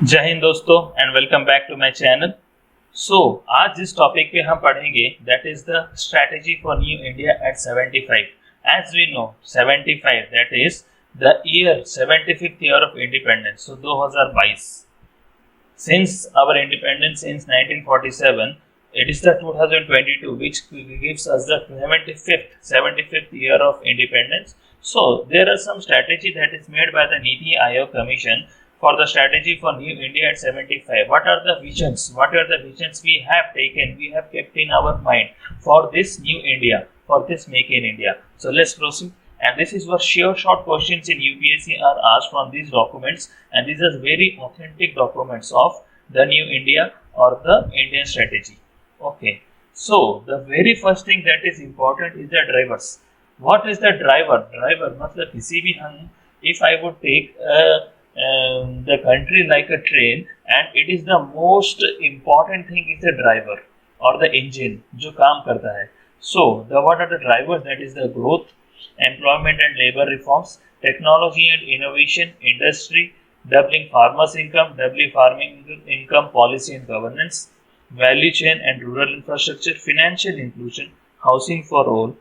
जय हिंद दोस्तों and welcome back to my channel. आज जिस टॉपिक पे हम पढ़ेंगे that is the strategy for new India at 75। As we know 75 that is the year 75th year of independence. 2022 since our independence since 1947, it is the 2022 which gives us the 75th year of independence. So there are some strategy that is made by the NITI AAYOG Commission for the strategy for New India at 75. What are the visions? What are the visions we have taken, we have kept in our mind for this New India, for this Make in India? So let's proceed. And this is what short questions in UPSC are asked from these documents, and these are very authentic documents of the New India or the Indian strategy. Okay, so the very first thing that is important is the drivers. What is the driver? Driver मतलब किसी भी हम, if I would take the country like a train, and it is the most important thing is the driver or the engine जो काम करता है. So what are the drivers? That is the growth, employment and labor reforms, technology and innovation, industry, doubling farmers' income, doubling farming income, policy and governance, value chain and rural infrastructure, financial inclusion, housing for all,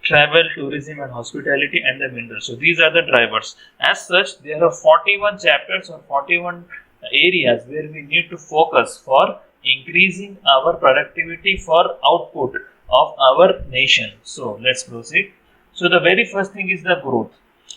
travel, tourism and hospitality, and the minerals. So these are the drivers. As such, there are 41 chapters or 41 areas where we need to focus for increasing our productivity for output of our nation. So let's proceed. So the very first thing is the growth.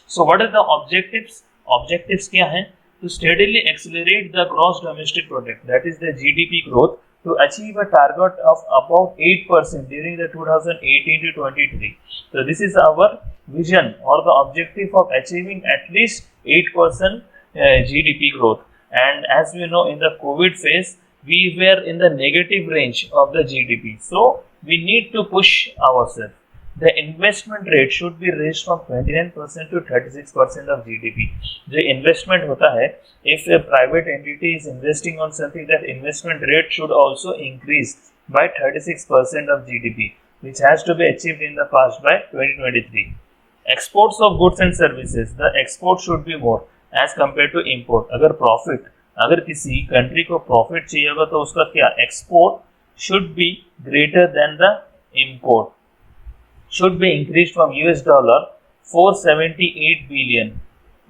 So what are the objectives? Objectives क्या हैं? To steadily accelerate the gross domestic product, that is the GDP growth, to achieve a target of about 8% during the 2018 to 23. So this is our vision or the objective of achieving at least 8% GDP growth. And as we know, in the COVID phase, we were in the negative range of the GDP. So we need to push ourselves. The investment rate should be raised from 29% to 36% of GDP. The investment होता है, if a private entity is investing on something, that investment rate should also increase by 36% of GDP, which has to be achieved in the past by 2023. Exports of goods and services, the export should be more as compared to import. अगर किसी country को profit चाहिए होगा तो उसका क्या, export should be greater than the import. Should be increased from US dollar 478 billion.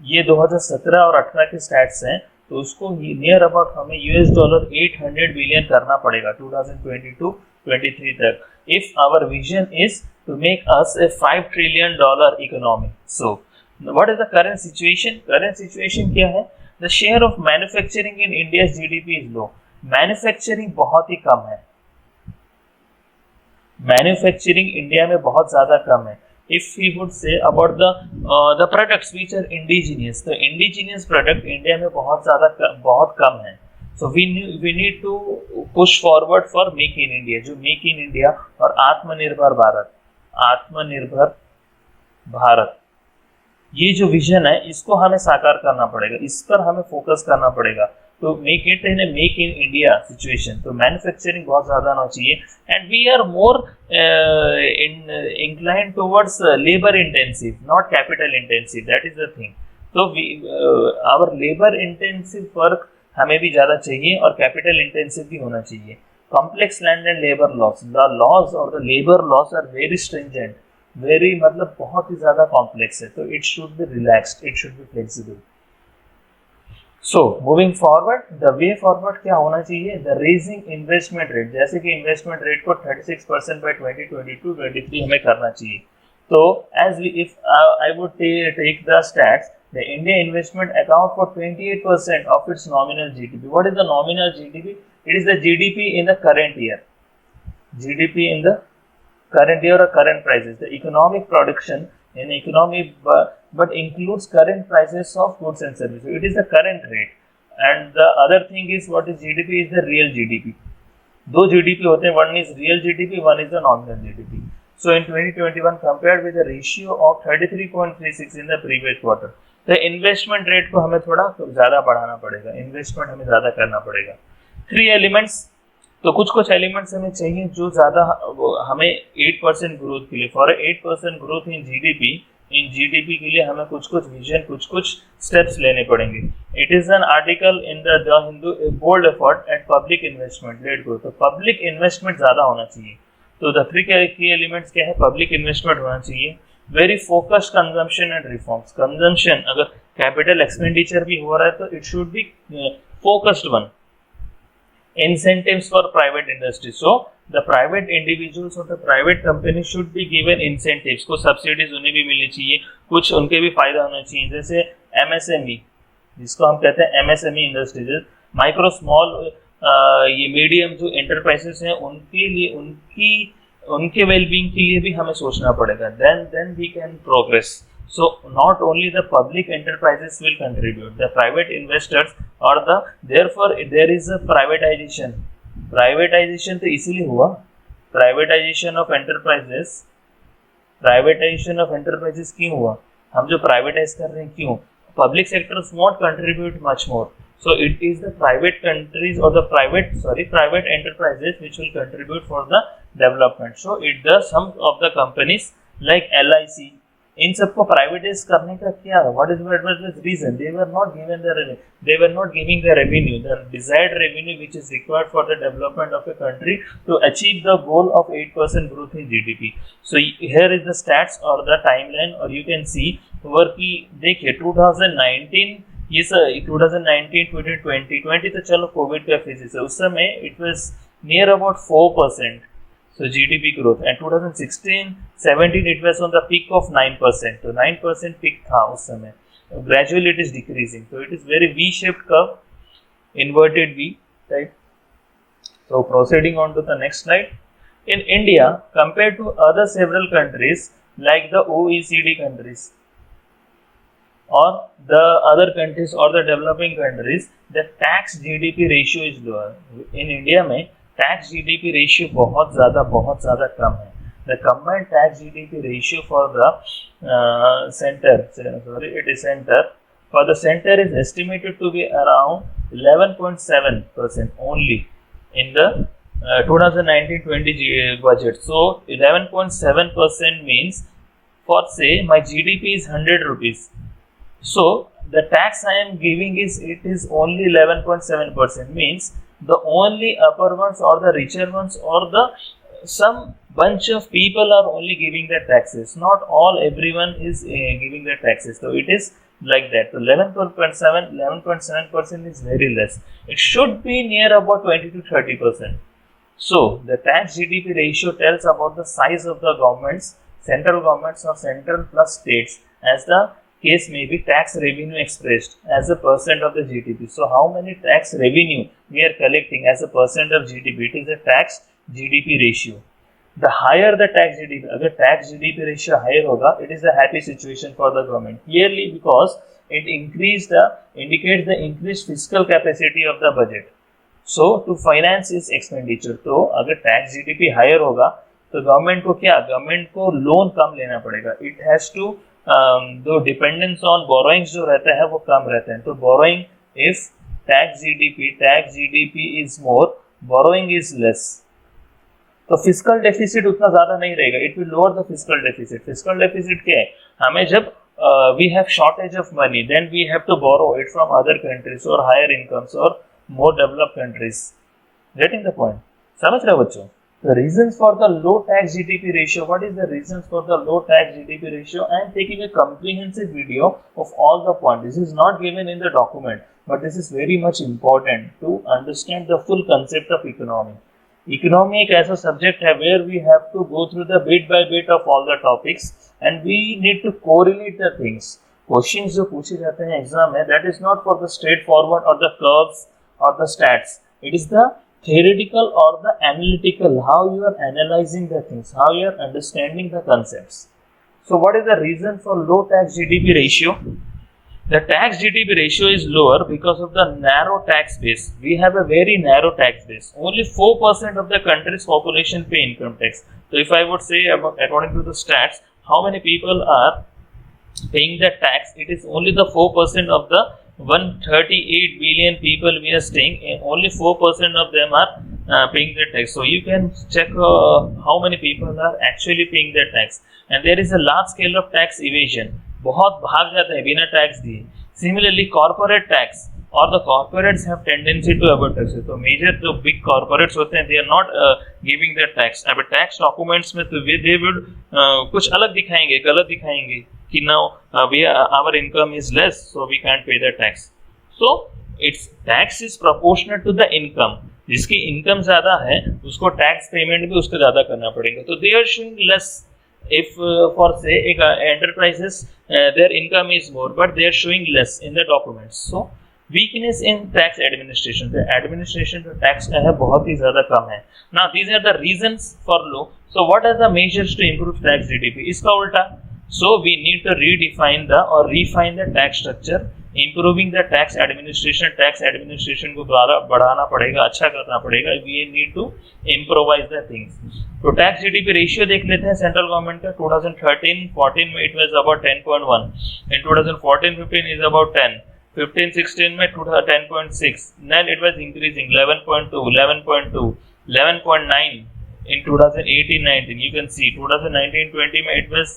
ये 2017 और 18 के स्टैट्स हैं, तो उसको नियर अबाउट हमें US डॉलर 800 बिलियन करना पड़ेगा 2022-23 तक, if our vision is to make us a $5 trillion economy. So what is the current situation? Current situation क्या है? The share of manufacturing in India's GDP is low. Manufacturing बहुत ही कम है, manufacturing India में बहुत ज़्यादा कम है. If we would say about the products which are indigenous, तो इंडिजिनियस प्रोडक्ट इंडिया में बहुत कम है. So we need to push forward for make in India, जो मेक इन इंडिया और आत्मनिर्भर भारत ये जो विजन है, इसको हमें साकार करना पड़ेगा, इस पर हमें फोकस करना पड़ेगा. तो मेक इन इंडिया सिचुएशन, तो मैन्युफैक्चरिंग बहुत ज़्यादा होना चाहिए. And we are more incline towards labour intensive, not capital intensive, that is the thing. तो आवर लेबर इंटेंसिव वर्क हमें भी ज़्यादा चाहिए और कैपिटल इंटेंसिव भी होना चाहिए. Complex land and labour laws, the laws और the labour laws are very stringent, very मतलब बहुत ही ज़्यादा कॉम्प्लेक्स है, तो it should be relaxed, it should be flexible. So moving forward, the way forward क्या होना चाहिए? The raising investment rate, जैसे कि investment rate को 36% by 2022-23 हमें करना चाहिए. तो as we, if I would take the stats, the India investment account for 28% of its nominal GDP. What is the nominal GDP? It is the GDP in the current year. GDP in the current year or current prices. The economic production in economy but includes current prices of goods and services. It is the current rate. And the other thing is, what is GDP? Is the real GDP. दो GDP होते हैं, one is real GDP, one is the nominal GDP. So in 2021 compared with the ratio of 33.36 in the previous quarter, the investment rate को हमें थोड़ा ज़्यादा बढ़ाना पड़ेगा, investment हमें ज़्यादा करना पड़ेगा. 3 elements, तो कुछ एलिमेंट्स हमें चाहिए जो ज़्यादा हमें 8% ग्रोथ के लिए, for 8% growth in GDP in GDP के लिए हमें कुछ कुछ विजन, कुछ कुछ स्टेप्स लेने पड़ेंगे. It is an article in the Hindu, a bold effort at public investment led growth. तो पब्लिक इन्वेस्टमेंट ज्यादा होना चाहिए. तो द थ्री की एलिमेंट्स क्या है? पब्लिक इन्वेस्टमेंट होना चाहिए, very focused consumption and reforms. Consumption, अगर कैपिटल एक्सपेंडिचर भी हो रहा है तो it should be focused one. Incentives for private industry. So the private individuals or the private companies should be given incentives. कुछ subsidies उन्हें भी मिलनी चाहिए, कुछ उनके भी फायदा होना चाहिए. जैसे MSME, जिसको हम कहते हैं MSME इंडस्ट्रीज, माइक्रो स्मॉल, ये मीडियम जो एंटरप्राइजेस हैं, उनके लिए उनके वेलबींग के लिए भी हमें सोचना पड़ेगा. then we can progress. So not only the public enterprises will contribute, the private investors or therefore there is a privatization. Privatization तो इसीलिए हुआ, privatization of enterprises क्यों हुआ? हम जो प्राइवेटाइज कर रहे हैं क्यों? Public sectors won't contribute much more. So it is the private countries or the private enterprises which will contribute for the development. So it does some of the companies like LIC, इन सबको privatise करने का क्या? What is the reason? They were not giving the revenue, the desired revenue which is required for the development of a country to achieve the goal of 8% growth in GDP. So here is the stats और the timeline, और you can see over की. देखिए 2019, ये 2019 तो चलो Covid का phases है, उस समय it was near about 4%. So GDP growth, and 2016-17 it was on the peak of 9%. तो 9% peak था उस समय. Gradually it is decreasing. So it is very V-shaped curve, inverted V type. So proceeding on to the next slide. In India, compared to other several countries like the OECD countries or the other countries or the developing countries, the tax GDP ratio is lower. In India में tax GDP ratio बहुत ज़्यादा कम है. The combined tax GDP ratio for the centre is estimated to be around 11.7% only in the 2019-20 budget. So 11.7% means, for say my GDP is 100 rupees. So the tax I am giving is only 11.7%, means the only upper ones or the richer ones or the some bunch of people are only giving the taxes. Not everyone is giving the taxes. So it is like that. So 11.7% is very less. It should be near about 20 to 30%. So the tax GDP ratio tells about the size of the governments, central governments or central plus states, as the case may be. Tax revenue expressed as a percent of the GDP. So how many tax revenue we are collecting as a percent of GDP? It is a tax GDP ratio. The higher the tax GDP, अगर tax GDP ratio higher होगा, it is a happy situation for the government. Clearly because it indicates the increased fiscal capacity of the budget. So to finance its expenditure. तो अगर tax GDP higher होगा तो government को क्या? Government को loan कम लेना पड़ेगा. It has to जो डिपेंडेंस ऑन बोरोइंग्स जो रहता है वो कम रहते हैं. तो borrowing, if tax GDP is more, borrowing is less, तो फिस्कल डेफिसिट उतना ज्यादा नहीं रहेगा. It will lower the fiscal deficit. Fiscal deficit क्या है? हमें जब we have shortage of money, then we have to borrow it from other countries और हायर इनकम्स और more developed countries. Getting the point? समझ रहे हो बच्चों? The reasons for the low tax GDP ratio. What is the reasons for the low tax GDP ratio? I am taking a comprehensive video of all the points. This is not given in the document, but this is very much important to understand the full concept of economy. Economy एक ऐसा subject है where we have to go through the bit by bit of all the topics and we need to correlate the things. Questions जो पूछे जाते हैं exam में, that is not for the straightforward or the curves or the stats. It is the theoretical or the analytical, how you are analyzing the things, how you are understanding the concepts. So what is the reason for low tax GDP ratio? The tax GDP ratio is lower because of the narrow tax base. We have a very narrow tax base. Only 4% of the country's population pay income tax. So if I would say according to the stats, how many people are paying the tax? It is only the 4% of the 138 billion people we are staying, and only 4% of them are paying the tax. So you can check how many people are actually paying the tax, and there is a large scale of tax evasion. बहुत भाग जाते हैं बिना tax दिए. Similarly, corporate tax or the corporates have tendency to avoid taxes. तो major जो big corporates होते हैं, they are not giving their tax. अब tax documents में तो they would कुछ अलग दिखाएंगे, गलत दिखाएंगे कि now our income is less, so we can't pay the tax. So its tax is proportionate to the income. जिसकी income ज़्यादा है, उसको tax payment भी उसका ज़्यादा करना पड़ेगा. तो they are showing less. If for say enterprises their income is more, but they are showing less in the documents. So weakness in tax administration. The administration to tax का है बहुत ही ज़्यादा कम है. Now these are the reasons for low. So what are the measures to improve tax GDP? इसका उल्टा. So we need to redefine the or refine the tax structure, improving the tax administration. Tax administration को द्वारा बढ़ाना पड़ेगा, अच्छा करना पड़ेगा. We need to improvise the things. तो टैक्स जीडीपी रेशियो देख लेते हैं सेंट्रल गवर्नमेंट का. 2013-14 में it was about 10.1, in 2014-15 is about 10, 15-16 में 10.6, then it was increasing 11.2, 11.2, 11.9 in 2018-19. You can see 2019-20 में it was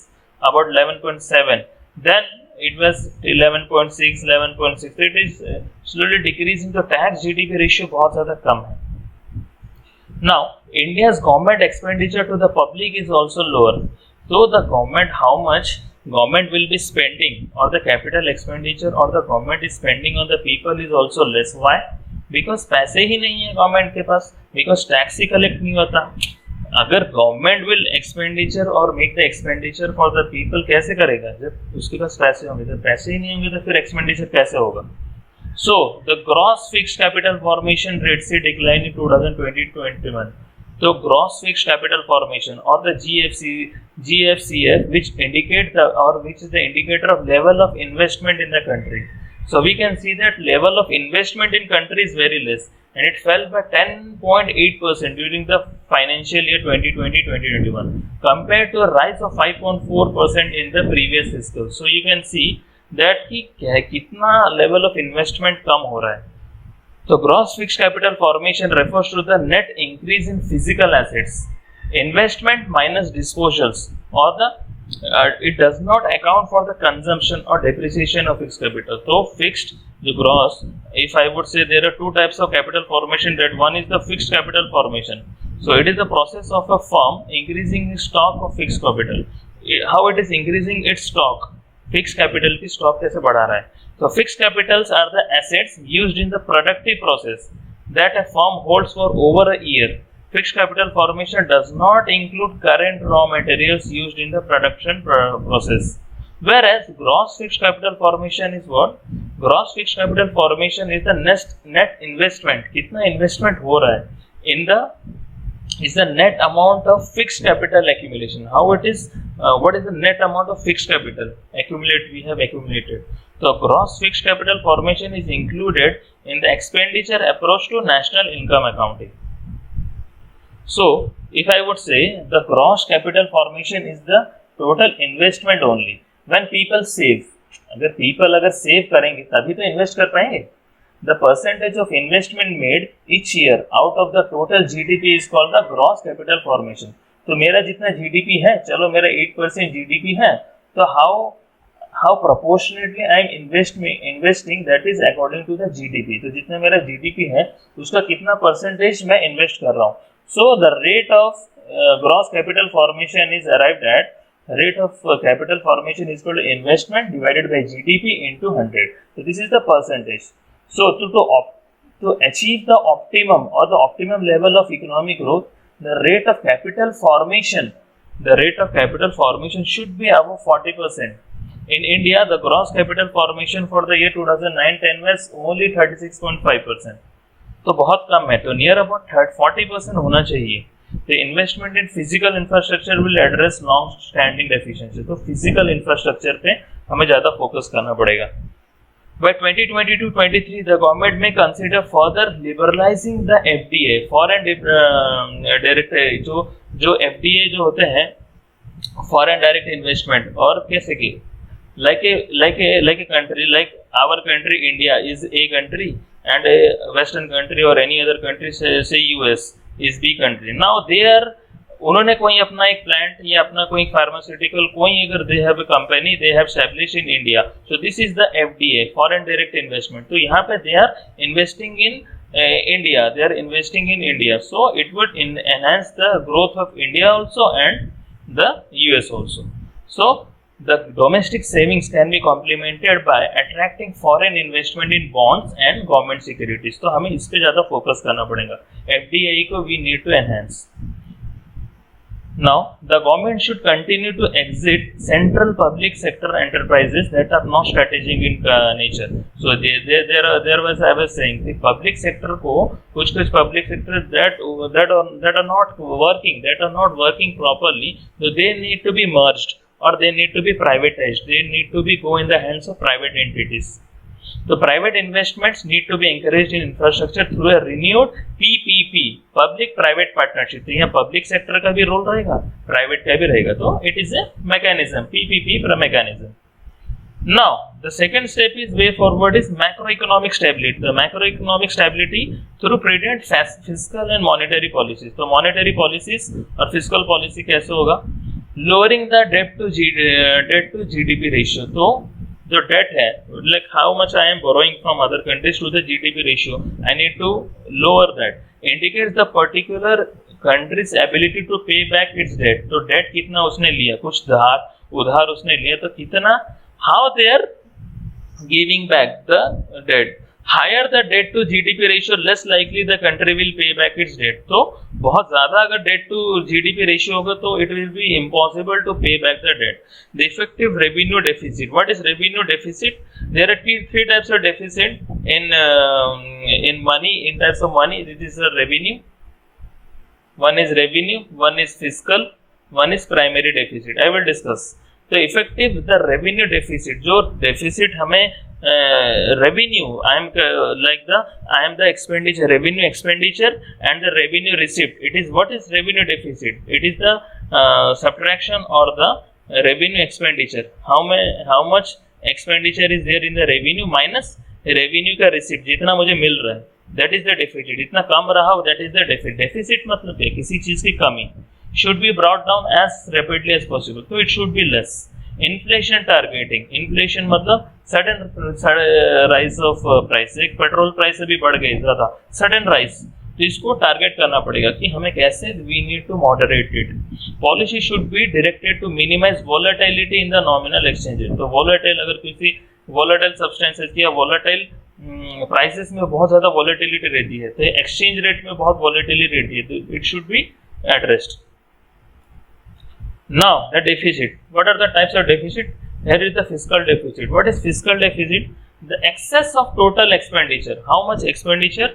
about 11.7, then it was 11.6, 11.6. It is slowly decreasing. तो tax GDP ratio बहुत ज़्यादा कम है. Now, India's government expenditure to the public is also lower. So the government, how much government will be spending, or the capital expenditure or the government is spending on the people is also less. Why? Because पैसे ही नहीं है government के पास. Because tax he collect नहीं होता. अगर government will expenditure और make the expenditure for the people कैसे करेगा? जब उसके पास पैसे होंगे. जब पैसे ही नहीं होंगे तो फिर expenditure कैसे होगा? So the gross fixed capital formation rate से decline in 2020-21. So gross fixed capital formation or the GFCF, which indicate the or which is the indicator of level of investment in the country. So we can see that level of investment in country is very less, and it fell by 10.8% during the financial year 2020-2021 compared to a rise of 5.4% in the previous fiscal. So you can see that कि कितना level of investment कम हो रहा है. So gross fixed capital formation refers to the net increase in physical assets, investment minus disposals, or the it does not account for the consumption or depreciation of fixed capital. So fixed, the gross, if I would say there are two types of capital formation, that one is the fixed capital formation. So it is the process of a firm increasing its stock of fixed capital. How it is increasing its stock? Fixed capital की stock कैसे बढ़ा रहा है? So fixed capitals are the assets used in the productive process that a firm holds for over a year. Fixed capital formation does not include current raw materials used in the production process. Whereas gross fixed capital formation is what? Gross fixed capital formation is the net investment. कितना investment हो रहा है? In the is the net amount of fixed capital accumulation. How it is? What is the net amount of fixed capital we have accumulated? So gross fixed capital formation is included in the expenditure approach to national income accounting. So if I would say the gross capital formation is the total investment only. When people save, अगर people save करेंगे तभी तो invest कर पाएंगे. The percentage of investment made each year out of the total GDP is called the gross capital formation. तो मेरा जितना GDP है, चलो मेरा 8% GDP है, तो how proportionately I am investing, that is according to the GDP. तो जितना मेरा GDP है, उसका कितना percentage मैं invest कर रहा हूँ. So the rate of gross capital formation is arrived at. Rate of capital formation is equal to investment divided by GDP into 100. So this is the percentage. So to achieve the optimum or the optimum level of economic growth, the rate of capital formation should be above 40%. In India, the gross capital formation for the year 2009-10 was only 36.5%. तो बहुत कम है. तो near about 40% होना चाहिए. The investment in physical infrastructure will address long-standing deficiencies. तो physical infrastructure पे हमें ज़्यादा focus करना पड़ेगा. By 2022-23, the government may consider further liberalizing the FDI, foreign direct जो FDI जो होते हैं foreign direct investment, और कैसे की like a country, like our country India is a country, and a western country or any other country, say US is B country. Now they are, उन्होंने कोई अपना एक प्लांट या अपना कोई फार्मास्यूटिकल कोई अगर they have a company they have establish in India, so this is the FDA, foreign direct investment. तो यहाँ पे they are investing in India, they are investing in India, so it would enhance the growth of India also and the US also. So the domestic savings can be complemented by attracting foreign investment in bonds and government securities. तो हमें इस पे ज़्यादा focus करना पड़ेगा. FDI को we need to enhance. Now, the government should continue to exit central public sector enterprises that are not strategic in nature. So there was, I was saying, the public sector को कुछ public sector that are not working properly, so they need to be merged or they need to be privatized. They need to be go in the hands of private entities. So private investments need to be encouraged in infrastructure through a renewed PPP, public private partnership. तो यहाँ public sector का भी role रहेगा, private का भी रहेगा, तो it is a mechanism, PPP mechanism. Now the second step is way forward is macroeconomic stability. The macroeconomic stability through prudent fiscal and monetary policies. तो monetary policies और fiscal policy कैसे होगा? Lowering the debt to GDP ratio. तो जो date है, like how much I am borrowing from other countries to the GDP ratio, I need to lower that. Indicates the particular country's ability to pay back its debt. तो date कितना उसने लिया, कुछ उधार उसने लिया, तो कितना, how they are giving back the debt. Higher the debt to GDP ratio, less likely the country will pay back its debt. तो बहुत ज़्यादा अगर debt to GDP ratio होगा तो it will be impossible to pay back the debt. The effective revenue deficit. What is revenue deficit? There are three types of deficit in money. In types of money, this is a revenue. One is revenue, one is fiscal, one is primary deficit. I will discuss. तो effective the revenue deficit, जो deficit हमें revenue, I am the expenditure, revenue expenditure and the revenue receipt. It is, what is revenue deficit? It is the subtraction or the revenue expenditure. How much expenditure is there in the revenue minus revenue का receipt, जितना मुझे मिल रहा है, that is the deficit. इतना कम रहा हो, that is the deficit. Deficit मतलब क्या, किसी चीज की कमी. Should be brought down as rapidly as possible, so it should be less. Inflation targeting. Inflation मतलब sudden rise of price. एक पेट्रोल प्राइस अभी बढ़ गई ज़्यादा, sudden rise, तो इसको टारगेट करना पड़ेगा कि हमें कैसे, we need to moderate it. Policy should be directed to minimize volatility in the nominal exchange rate. तो volatile, अगर किसी volatile substances या volatile prices में बहुत ज़्यादा volatility रहती है, तो exchange rate में बहुत volatility रहती है, तो it should be addressed. Now the deficit. What are the types of deficit? Here is the fiscal deficit. What is fiscal deficit? The excess of total expenditure. How much expenditure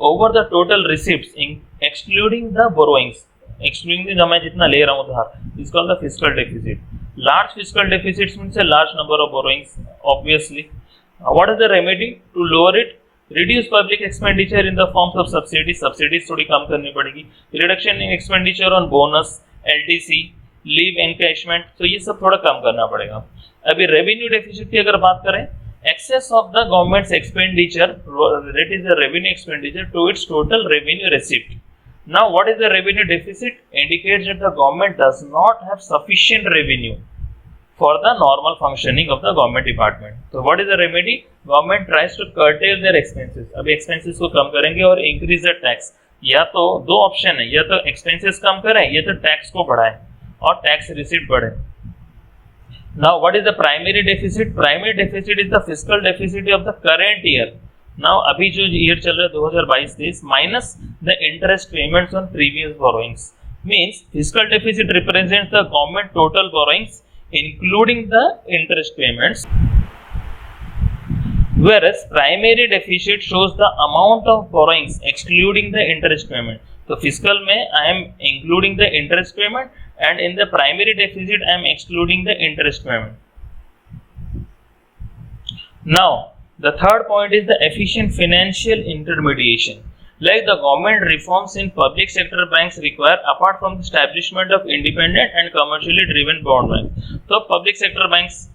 over the total receipts, excluding the borrowings, excluding the मैं जितना ले रहा हूँ उधार, is called the fiscal deficit. Large fiscal deficits means a large number of borrowings, obviously. What is the remedy to lower it? Reduce public expenditure in the forms of subsidies. Subsidies थोड़ी कम करनी पड़ेगी. Reduction in expenditure on bonus, LTC, leave encashment, तो ये सब थोड़ा कम करना पड़ेगा. अभी रेवेन्यू डेफिसिट की अगर बात करें, excess of the government's expenditure, that is the revenue expenditure to its total revenue receipt. Now what is the revenue deficit? Indicates that the government does not have sufficient revenue for the normal functioning of the government department. तो what is the remedy? Government tries to curtail their expenses. अभी expenses को कम करेंगे और increase the tax. या तो दो option है, या तो एक्सपेंसेस कम करें या तो टैक्स को बढ़ाएं और टैक्स रिसीट बढ़े. Now what is the primary deficit? Primary deficit is the fiscal deficit of the current year. Now अभी जो ईयर चल रहा है 2022-23 minus the interest payments on previous borrowings. Means fiscal deficit represents the government total borrowings including the interest payments, whereas primary deficit shows the amount of borrowings excluding the interest payment. So fiscal में I am including the interest payment and in the primary deficit I am excluding the interest payment. Now the third point is the efficient financial intermediation. Like the government reforms in public sector banks require, apart from the establishment of independent and commercially driven bond banks. So public sector banks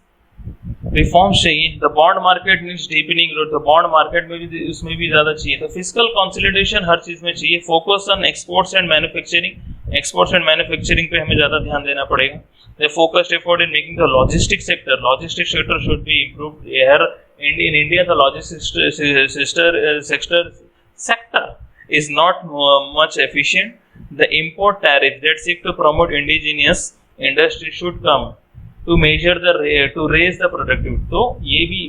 reforms चाहिए, the bond market needs deepening growth, तो bond market में भी उसमें भी ज्यादा चाहिए, तो physical consolidation हर चीज में चाहिए, focus on exports and manufacturing, exports and manufacturing पे हमें ज्यादा ध्यान देना पड़ेगा, the focused effort in making the logistic sector should be improved, here in India the logistics sector is not much efficient, the import tariff that seek to promote indigenous industry should come to measure the to raise the productivity, तो ये भी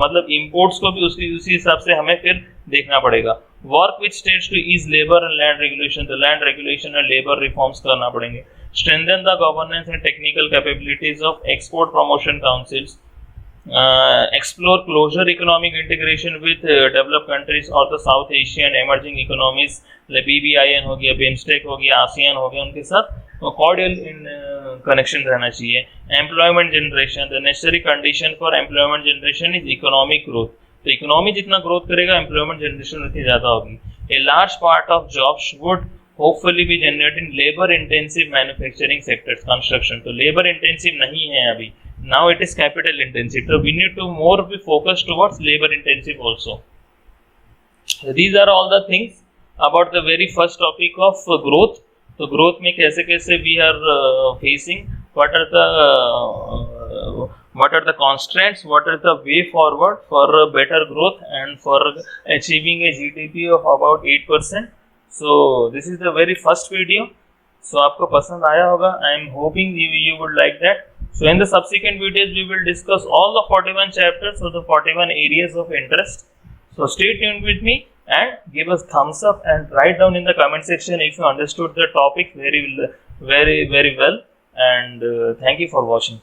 मतलब imports को भी उसी हिसाब से हमें फिर देखना पड़ेगा, work with states to ease labor and land regulation, the land regulation and labor reforms करना पड़ेंगे, strengthen the governance and technical capabilities of export promotion councils, explore closer economic integration with developed countries or the South Asian emerging economies, like BBIN हो गया, BIMSTEC हो गया, ASEAN हो गया, उनके साथ cordial in connection रहना चाहिए, employment generation, the necessary condition for employment generation is economic growth, तो इकोनॉमी जितना ग्रोथ करेगा एम्प्लॉयमेंट जनरेशन उतनी ज्यादा होगी, a large part of jobs would hopefully be generated in labor intensive manufacturing sectors, construction, तो labor intensive नहीं है अभी, now it is capital intensive, so we need to more be focused towards labor intensive also. So these are all the things about the very first topic of growth, तो growth में कैसे कैसे we are facing, what are the constraints, what is the way forward for better growth and for achieving a GDP of about 8%. So this is the very first video, so आपको पसंद आया होगा, I am hoping you would like that. So in the subsequent videos we will discuss all the 41 chapters or the 41 areas of interest, so stay tuned with me and give us thumbs up and write down in the comment section if you understood the topic very well, and thank you for watching.